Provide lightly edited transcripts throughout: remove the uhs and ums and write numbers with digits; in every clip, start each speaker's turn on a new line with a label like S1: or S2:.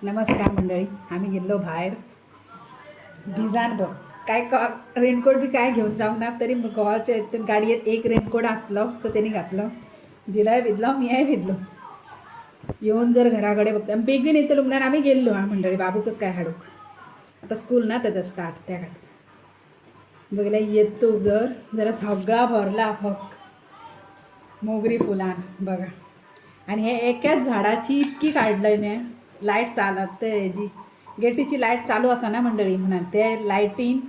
S1: नमस्कार मंडळी. आम्ही गेलो बाहेर भिजान बघ काय रेनकोट बी काय घेऊन जाऊ ना तरी गोवाच्या गाडयेत एक रेनकोट असलो तर त्यांनी घातलं. जिलाय भिजलो मीय भिजलो. येऊन जर घराकडे बघता बेगीन येतलो म्हणून आम्ही गेल्लो मंडळी. बाबूकच काय हाडूक आता स्कूल ना त्याचं स्टार्ट त्या खातीर बघल्या येतो जरा सगळा भरला फक्त मोगरी फुलान बघा. आणि हे एकाच झाडाची इतकी काढलंय मी. लाईट चालत ते जी गेटीची लाईट चालू असा ना मंडळी म्हणून ते लाईटीन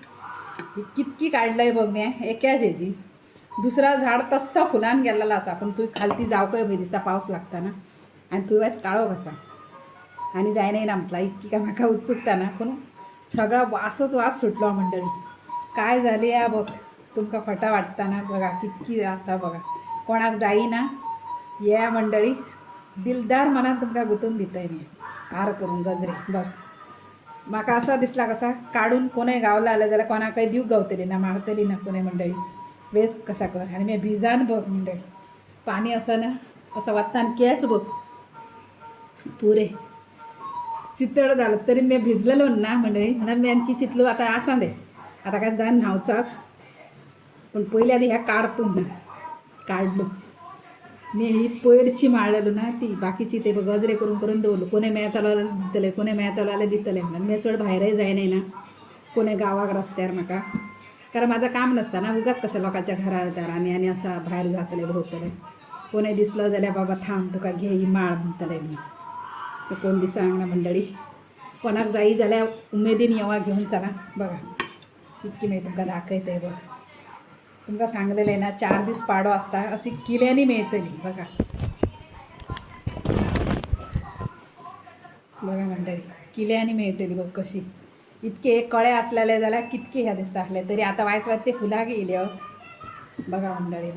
S1: कितकी काढलंय बघ मी एकाच हेजी. दुसरा झाड तस्सा फुलान गेलेला असा पण तू खालती जाऊ काय भंय दिसता पाऊस लागताना आणि तू वाच काळो कसा आणि जाय नाही ना म्हटला इतकी का म्हाका उत्सुकता ना पण सगळा वासच वास सुटलो मंडळी. काय झाली या बघ तुमका खोटा वाटता ना बघा कितकी आता बघा कोणाक जाई ना या मंडळी. दिलदार मनात तुमका गुंतून दितय मी हार करून गजरे बघ. म्हाका असा दिसला कसा काढून कोणय गावला आलं जाल्यार कोणा काही दिवक गावतली ना मारतली ना कोणी मंडळी वेस्ट कशा कर. आणि मी भिजान बघ मंडळी पाणी असं ना असं वाटतं आणि केस बघ पुरे चितळ झालं तरी मी भिजलेलो ना मंडळी म्हणून मी आणखी चितलो आता असा दे आता काय जाण न्हावचाच पण पहिले आधी ह्या काढतून ना काढलो मी ही पयरची माळलेलो ना ती बाकीची ते गजरे करून करून दवरलो. कोणी मेळतलो दितले कोणी मेळतलो जाल्यार दितले म्हणून मी चड भायरय जायनाय ना कोणी गावाक रस्त्यार म्हाका कारण माझं काम नसता ना उगाच कशा लोकांच्या घरादारांनी आणि असा बाहेर जातले भोवतले कोणी दिसलं जाल्यार बाबा थांब तुका घे ही माळ म्हणतले मी तर कोण दिसांक ना मंडळी. कोणाक जाई जाल्यार उमेदीन येवा घेऊन चला बघा इतकी मी तुमकां दाखयते बघ. तुमकां सांगलेलें ना 4 दीस पाडो असता अशी किल्यांनी मेळटली बघा. बघा मंडळी किल्यांनी मेळटली बघ कशी. इतके कळे असलेले जाल्यार कितके ह्या दिसता आसले तरी आता वायच वायच ते फुलां गेली बघा मंडळी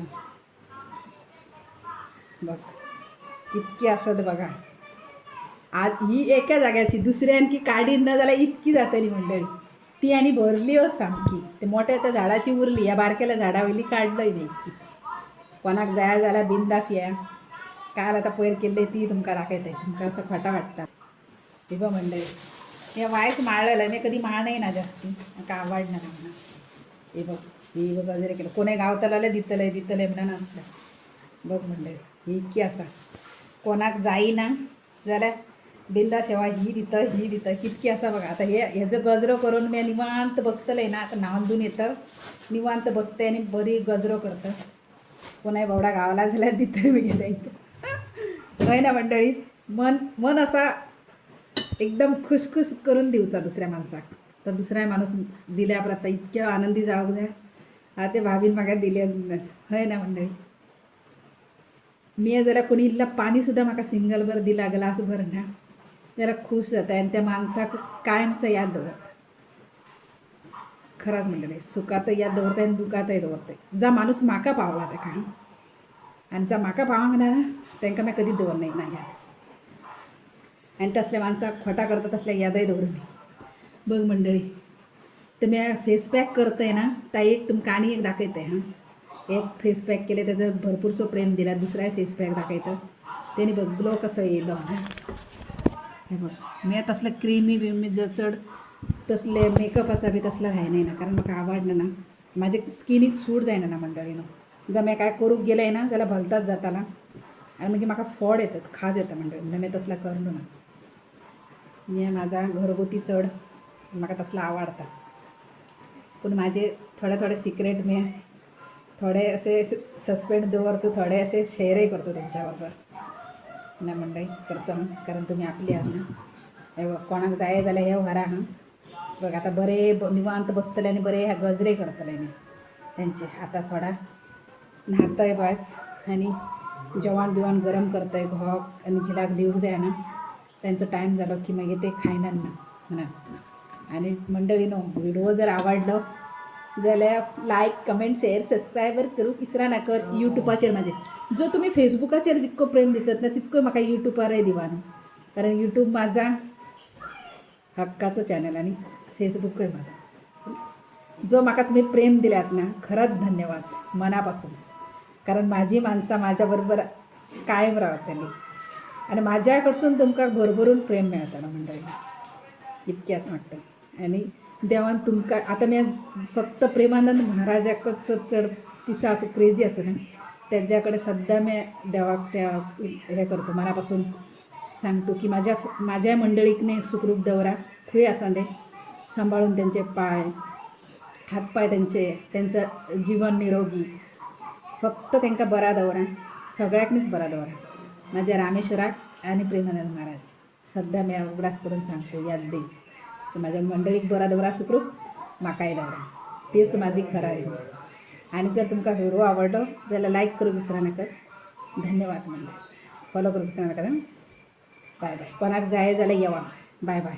S1: बघ कितकी असत बघा. आज ही एका जाग्याची दुसरी आणखी काडीन ना जाल्यार इतकी जातली मंडळी. ती आणि भरली सामकी ते मोठ्या त्या झाडाची उरली या बारकेल्या झाडा वयली काढलंय मी इतकी. कोणाक जाय जाल्यार बिंदास या काल आता पयर केल्ली ती तुमकां दाखयते तुमकां असं खोटा वाटता हे बघ मंडळी. हे वायच माळलेलं मी कधी माळणय ना जास्ती म्हाका आवडना ना म्हणून हे बघ ही बघ गजरे केलं कोणी गावतलो जाल्यार दितले म्हणून आसता बघ मंडळी. ही इतकी असा कोणाक जाईना जाल्यार बिंदास येवा ही दितं कितकी असा बघा. आता हेजो गजरो करून मी निवांत बसतले ना आता नांदून येतं निवांत बसते आणि बरी गजरो करतं. कोणाय बावडा गावला जाल्यार दितय मी गेले हय ना मंडळी. मन असा एकदम खुशखुश करून दिवचा दुसऱ्या माणसाक तर दुसऱ्या माणूस दिल्या परत इतक्या आनंदी जावंक जाय. आता ते भाभीन म्हाका दिले हय ना मंडळी. मी जाल्यार कोणी इल्ला पाणी सुद्धा म्हाका सिंगल भर दिला ग्लास भर ना जरा खुश जाता आणि त्या माणसाक कायमचं याद दवरता. खरंच मंडळी सुखात याद दवरता आणि दुखातय दवरता. जा माणूस म्हाका पावला ताका आणि जा म्हाका पावंक ना तांकां मी कधीच दवरनाय ना याद. आणि तसल्या माणसाक खोटा करता तसल्या यादय दवरून बघ मंडळी. तर मी फेस पॅक करतंय ना त्या एक तुमकां आणि एक दाखयते हां. एक फेस पॅक केले त्याचं भरपूरसो प्रेम दिला. दुसरा फेस पॅक दाखयतं त्याने बघ ग्लो कसं येयलो हे बघ. मी तसलं क्रीमी बिमी जर चढ तसले मेकअपाचा बी तसलं नाही ना कारण म्हाका आवडना ना माझे स्किनीक सूट जायना ना मंडळीनो. जर मी काय करूक गेलें ना जाल्यार भलताच जाताला आणि मागीर म्हाका फोड येतात खाज येता मंडळी म्हणून मी तसला करलो ना. मी माझा घरगुती चढ म्हाका तसला आवडता पूण माझे थोडे सिक्रेट मी थोडे असे सस्पेंड दवरतो थोडे असे शेअरही करतो तुमच्याबरोबर ना मंडळी करतो कारण तुम्ही आपली आहात ना. हे बघ कोणाक जाय जाल्यार हे व्हरा हां बघ. आता बरे निवांत बसतले आणि बरे ह्या गजरे करतले मी त्यांचे. आता थोडा न्हातय बायच आणि जेवण बिवण गरम करतंय घोक आणि झिलाक दिवक जाय ना त्यांचा टाईम झालो की मागीर ते खायनात ना म्हणून. आणि मंडळीनो व्हिडिओ जर आवडलो जाल्यार लायक कमेंट शेअर सबस्क्रायबर करूंक इसरा नाकर. यूट्यूबाचेर माझे जो तुम्ही फेसबुकाचेर जितको प्रेम दितात ना तितको म्हाका यूट्यूबारय दिवा कारण यूट्यूब माझा हक्काचं चॅनल आणि फेसबुकय माझा. जो म्हाका तुम्ही प्रेम दिल्यात ना खरंच धन्यवाद मनापासून कारण माझी माणसं माझ्याबरोबर कायम रावतली आणि माझ्याकडसून तुमकां भरभरून प्रेम मेळटलो मंडळी, इतक्याच वाटतं. आणि देवान तुमकां आतां मी फक्त प्रेमानंद महाराजाकच चड पिसा असं क्रेझी असं ना, त्यांच्याकडे सध्या मी देवाक त्या हे करतो, मनापासून सांगतो की माझ्या मंडळीकने सुखरूप दवरा, खंय आसा दे सांभाळून त्यांचे पाय हातपाय त्यांचं जीवन निरोगी, फक्त तांकां बरा दवरा, सगळ्याकनीच बरा दवरा. माझ्या रामेश्वराक आणि प्रेमानंद महाराज सध्या मी उगडास करून सांगतो, याद दे माझ्या मंडळीक बरा दवरा, सुखरूप म्हाकाय दवरा. तेच माझी खराय. आणि जर तुमकां व्हिडिओ आवडलो जाल्यार लायक करूंक विसरा नाका. धन्यवाद. म्हणजे फॉलो करूंक विसरा नाका. Bye bye. कोणाक जाय जाल्यार येवा. Bye bye.